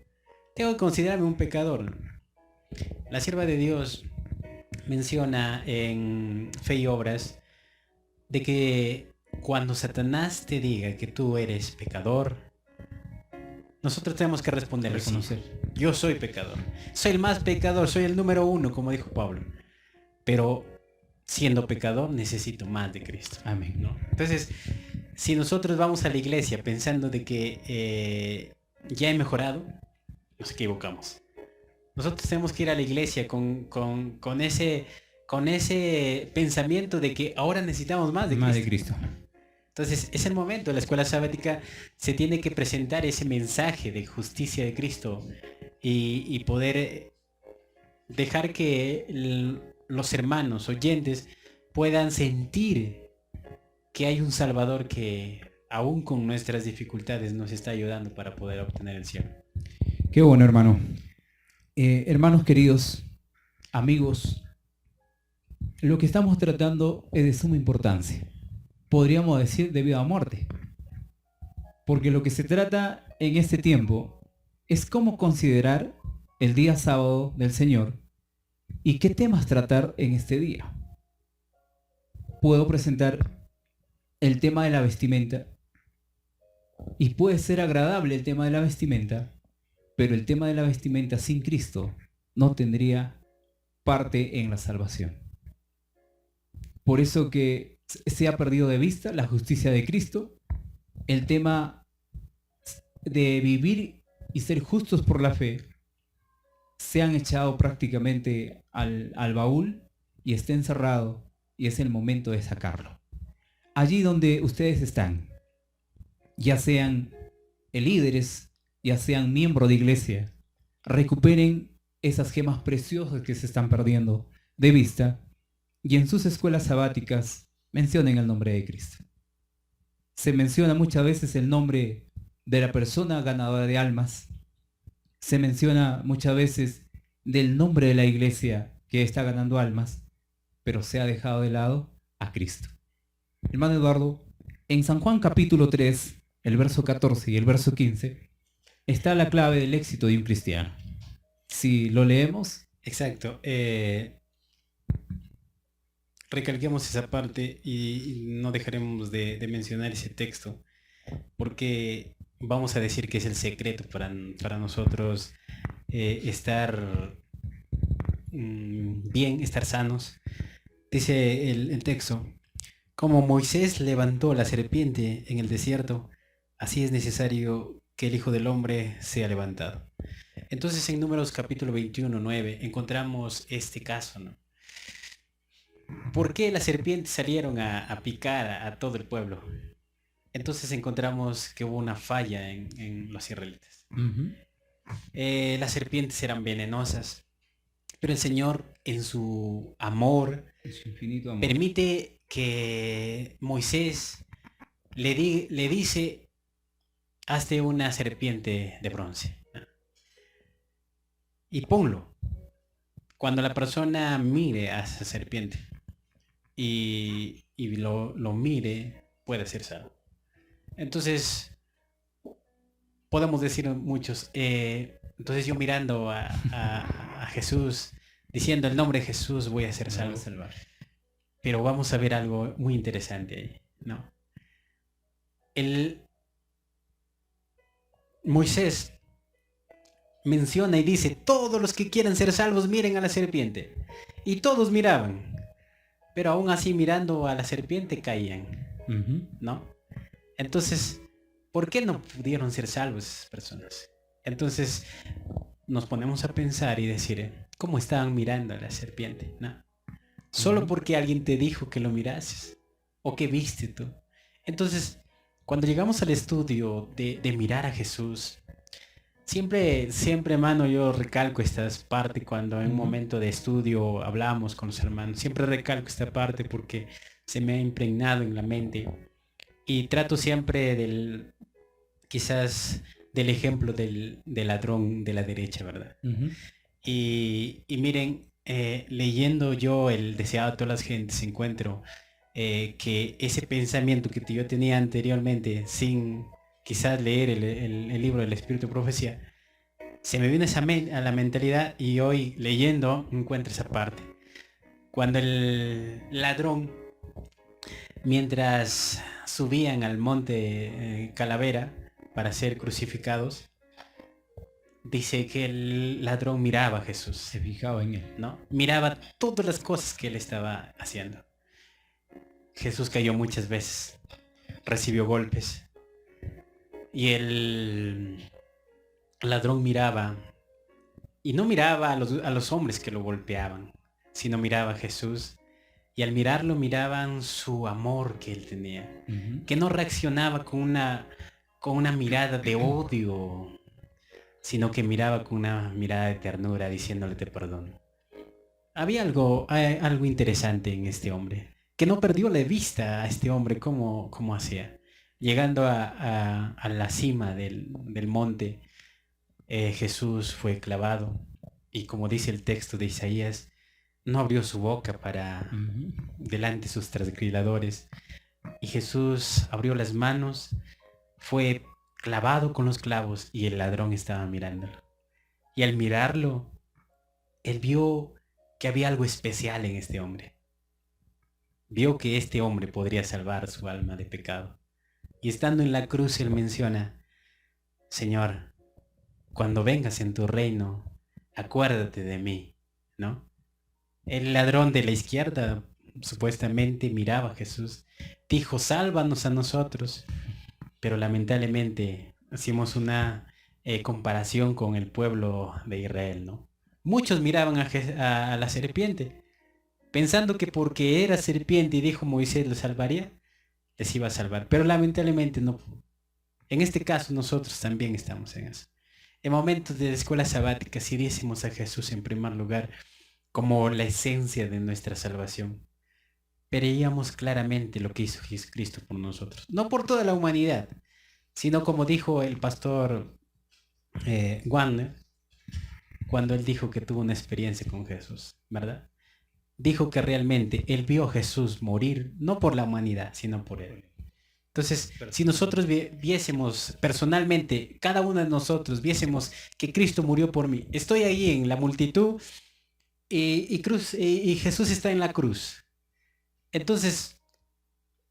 tengo que considerarme un pecador. La sierva de Dios menciona en Fe y Obras de que cuando Satanás te diga que tú eres pecador, nosotros tenemos que responder, reconocer, yo soy pecador, soy el más pecador, soy el número 1, como dijo Pablo, pero siendo pecador necesito más de Cristo. Amén. ¿No? Entonces, si nosotros vamos a la iglesia pensando de que ya he mejorado, nos equivocamos. Nosotros tenemos que ir a la iglesia con ese pensamiento de que ahora necesitamos más de Cristo. Entonces, es el momento, la escuela sabática se tiene que presentar ese mensaje de justicia de Cristo y poder dejar que los hermanos oyentes puedan sentir que hay un Salvador que aún con nuestras dificultades nos está ayudando para poder obtener el cielo. Qué bueno, hermano. Hermanos queridos, amigos, lo que estamos tratando es de suma importancia. Podríamos decir de vida o muerte. Porque lo que se trata en este tiempo es cómo considerar el día sábado del Señor y qué temas tratar en este día. Puedo presentar el tema de la vestimenta y puede ser agradable el tema de la vestimenta, pero el tema de la vestimenta sin Cristo no tendría parte en la salvación. Por eso que se ha perdido de vista la justicia de Cristo, el tema de vivir y ser justos por la fe, se han echado prácticamente al baúl y está encerrado y es el momento de sacarlo. Allí donde ustedes están, ya sean líderes, ya sean miembros de iglesia, recuperen esas gemas preciosas que se están perdiendo de vista y en sus escuelas sabáticas mencionen el nombre de Cristo. Se menciona muchas veces el nombre de la persona ganadora de almas. Se menciona muchas veces del nombre de la iglesia que está ganando almas, pero se ha dejado de lado a Cristo. Hermano Eduardo, en San Juan capítulo 3, el verso 14 y el verso 15, está la clave del éxito de un cristiano. Si lo leemos. Exacto. Recalquemos esa parte y no dejaremos de mencionar ese texto, porque vamos a decir que es el secreto para nosotros estar bien, estar sanos. Dice el texto: como Moisés levantó la serpiente en el desierto, así es necesario que el Hijo del Hombre sea levantado. Entonces en Números capítulo 21, 9 encontramos este caso, ¿no? ¿Por qué las serpientes salieron a picar a todo el pueblo? Entonces encontramos que hubo una falla en los israelitas. Las serpientes eran venenosas, pero el Señor en su amor, infinito amor, permite que Moisés le dice: hazte una serpiente de bronce, ¿no? Y ponlo. Cuando la persona mire a esa serpiente y lo mire, puede ser salvo. Entonces, podemos decir muchos, entonces yo mirando a Jesús, diciendo el nombre de Jesús, voy a ser salvo. Pero vamos a ver algo muy interesante ahí, ¿no? Moisés menciona y dice: todos los que quieran ser salvos miren a la serpiente. Y todos miraban, pero aún así mirando a la serpiente caían, ¿no? Entonces, ¿por qué no pudieron ser salvos esas personas? Entonces nos ponemos a pensar y decir: ¿cómo estaban mirando a la serpiente? ¿No? Solo porque alguien te dijo que lo mirases o que viste tú. Entonces, cuando llegamos al estudio de mirar a Jesús, siempre, hermano, yo recalco esta parte cuando en un momento de estudio hablamos con los hermanos. Siempre recalco esta parte porque se me ha impregnado en la mente. Y trato siempre quizás del ejemplo del ladrón de la derecha, ¿verdad? Y miren, leyendo yo el Deseado de todas las gentes, encuentro que ese pensamiento que yo tenía anteriormente, sin quizás leer el libro del Espíritu de Profecía, se me viene a la mentalidad, y hoy leyendo encuentro esa parte. Cuando el ladrón, mientras subían al monte Calavera para ser crucificados, dice que el ladrón miraba a Jesús. Se fijaba en él, ¿no? Miraba todas las cosas que él estaba haciendo. Jesús cayó muchas veces, recibió golpes, y el ladrón miraba, y no miraba a los hombres que lo golpeaban, sino miraba a Jesús, y al mirarlo miraban su amor que él tenía, que no reaccionaba con una mirada de odio, sino que miraba con una mirada de ternura, diciéndole: te perdono. Había algo interesante en este hombre, que no perdió la vista a este hombre como hacía. Llegando a la cima del monte, Jesús fue clavado, y como dice el texto de Isaías, no abrió su boca para delante de sus transgredidores, y Jesús abrió las manos, fue clavado con los clavos, y el ladrón estaba mirándolo. Y al mirarlo, él vio que había algo especial en este hombre. Vio que este hombre podría salvar su alma de pecado. Y estando en la cruz, él menciona: Señor, cuando vengas en tu reino, acuérdate de mí, ¿no? El ladrón de la izquierda supuestamente miraba a Jesús, dijo, sálvanos a nosotros, pero lamentablemente hacemos una comparación con el pueblo de Israel, ¿no? Muchos miraban a la serpiente, pensando que porque era serpiente y dijo Moisés lo salvaría, les iba a salvar, pero lamentablemente no. En este caso nosotros también estamos en eso. En momentos de la escuela sabática, si diésemos a Jesús en primer lugar como la esencia de nuestra salvación, veríamos claramente lo que hizo Jesucristo por nosotros. No por toda la humanidad, sino como dijo el pastor Warner, cuando él dijo que tuvo una experiencia con Jesús, ¿verdad? Dijo que realmente él vio a Jesús morir, no por la humanidad, sino por él. Entonces, si nosotros viésemos personalmente, cada uno de nosotros viésemos que Cristo murió por mí, estoy ahí en la multitud y Jesús está en la cruz. Entonces,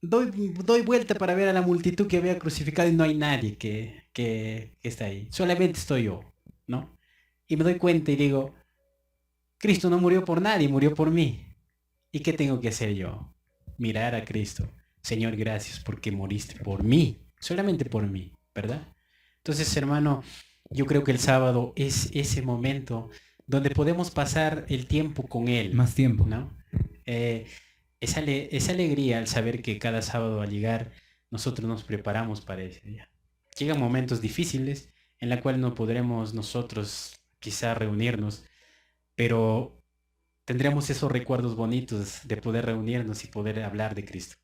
doy vuelta para ver a la multitud que había crucificado y no hay nadie que está ahí. Solamente estoy yo, ¿no? Y me doy cuenta y digo, Cristo no murió por nadie, murió por mí. ¿Y qué tengo que hacer yo? Mirar a Cristo. Señor, gracias porque moriste por mí, solamente por mí, ¿verdad? Entonces, hermano, yo creo que el sábado es ese momento donde podemos pasar el tiempo con Él. Más tiempo. ¿No? Esa alegría al saber que cada sábado al llegar nosotros nos preparamos para ese día. Llegan momentos difíciles en la cual no podremos nosotros quizá reunirnos, pero tendremos esos recuerdos bonitos de poder reunirnos y poder hablar de Cristo.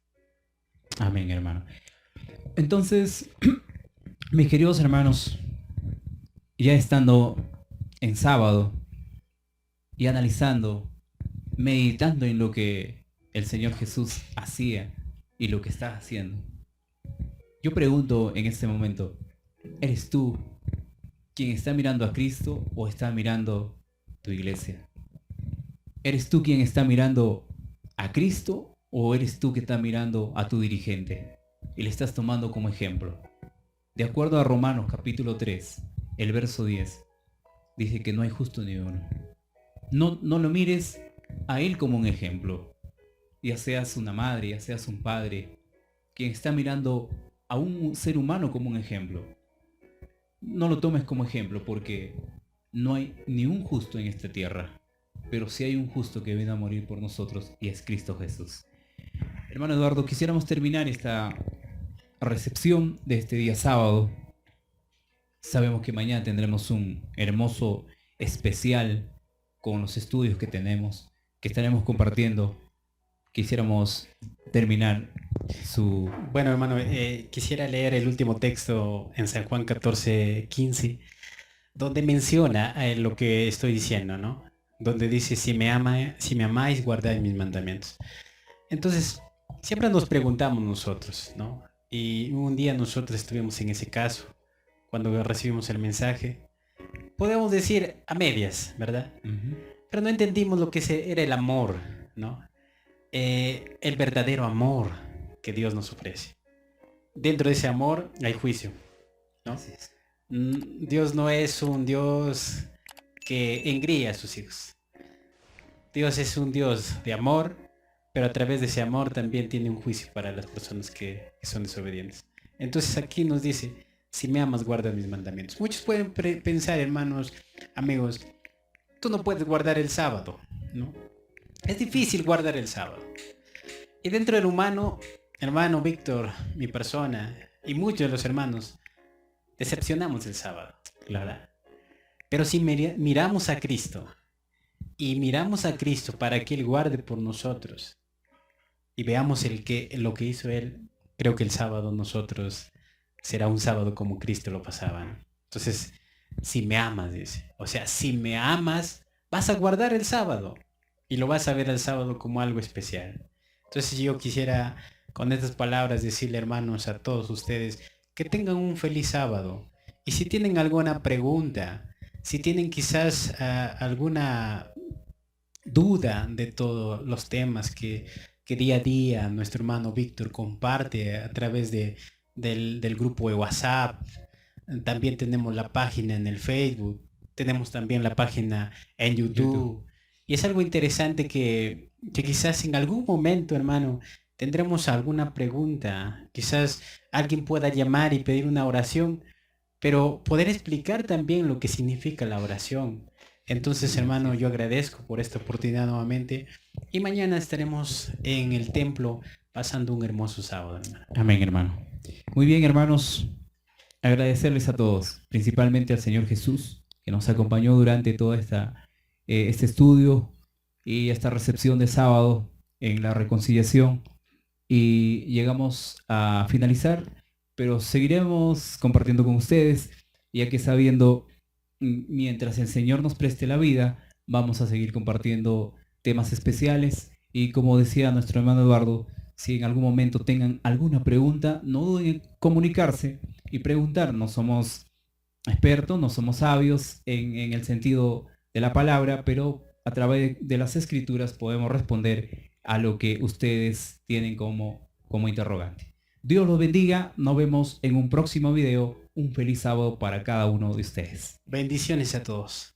Amén, hermano. Entonces, mis queridos hermanos, ya estando en sábado y analizando, meditando en lo que el Señor Jesús hacía y lo que está haciendo, yo pregunto en este momento, ¿eres tú quien está mirando a Cristo o está mirando tu iglesia? ¿Eres tú quien está mirando a Cristo o eres tú que está mirando a tu dirigente y le estás tomando como ejemplo? De acuerdo a Romanos capítulo 3, el verso 10, dice que no hay justo ni uno. No lo mires a él como un ejemplo, ya seas una madre, ya seas un padre, quien está mirando a un ser humano como un ejemplo. No lo tomes como ejemplo porque no hay ni un justo en esta tierra, pero sí hay un justo que viene a morir por nosotros y es Cristo Jesús. Hermano Eduardo, quisiéramos terminar esta recepción de este día sábado. Sabemos que mañana tendremos un hermoso especial con los estudios que tenemos, que estaremos compartiendo. Quisiéramos terminar su... Bueno, hermano, quisiera leer el último texto en San Juan 14:15, donde menciona lo que estoy diciendo, ¿no? Donde dice, si me amáis, guardad mis mandamientos. Entonces, siempre nos preguntamos nosotros, ¿no? Y un día nosotros estuvimos en ese caso, cuando recibimos el mensaje. Podemos decir a medias, ¿verdad? Pero no entendimos lo que era el amor, ¿no? El verdadero amor que Dios nos ofrece. Dentro de ese amor hay juicio, ¿no? Dios no es un Dios que engríe a sus hijos. Dios es un Dios de amor, pero a través de ese amor también tiene un juicio para las personas que son desobedientes. Entonces aquí nos dice, si me amas, guarda mis mandamientos. Muchos pueden pensar, hermanos, amigos, tú no puedes guardar el sábado, ¿no? Es difícil guardar el sábado. Y dentro del humano, hermano Víctor, mi persona, y muchos de los hermanos, decepcionamos el sábado, ¿verdad? Pero si miramos a Cristo, y miramos a Cristo para que Él guarde por nosotros, y veamos lo que hizo Él, creo que el sábado nosotros será un sábado como Cristo lo pasaba, ¿no? Entonces, si me amas, dice, o sea, si me amas, vas a guardar el sábado, y lo vas a ver el sábado como algo especial. Entonces yo quisiera con estas palabras decirle, hermanos, a todos ustedes, que tengan un feliz sábado. Y si tienen alguna pregunta, si tienen quizás alguna duda de todos los temas que día a día nuestro hermano Víctor comparte a través del grupo de WhatsApp, también tenemos la página en el Facebook, tenemos también la página en YouTube. Y es algo interesante que quizás en algún momento, hermano, tendremos alguna pregunta. Quizás alguien pueda llamar y pedir una oración, pero poder explicar también lo que significa la oración. Entonces, hermano, yo agradezco por esta oportunidad nuevamente. Y mañana estaremos en el templo pasando un hermoso sábado, hermano. Amén, hermano. Muy bien, hermanos. Agradecerles a todos, principalmente al Señor Jesús, que nos acompañó durante todo este estudio y esta recepción de sábado en la reconciliación. Y llegamos a finalizar, pero seguiremos compartiendo con ustedes, ya que sabiendo, mientras el Señor nos preste la vida, vamos a seguir compartiendo temas especiales. Y como decía nuestro hermano Eduardo, si en algún momento tengan alguna pregunta, no duden en comunicarse y preguntar. No somos expertos, no somos sabios en el sentido de la palabra, pero a través de las escrituras podemos responder a lo que ustedes tienen como interrogante. Dios los bendiga, nos vemos en un próximo video. Un feliz sábado para cada uno de ustedes. Bendiciones a todos.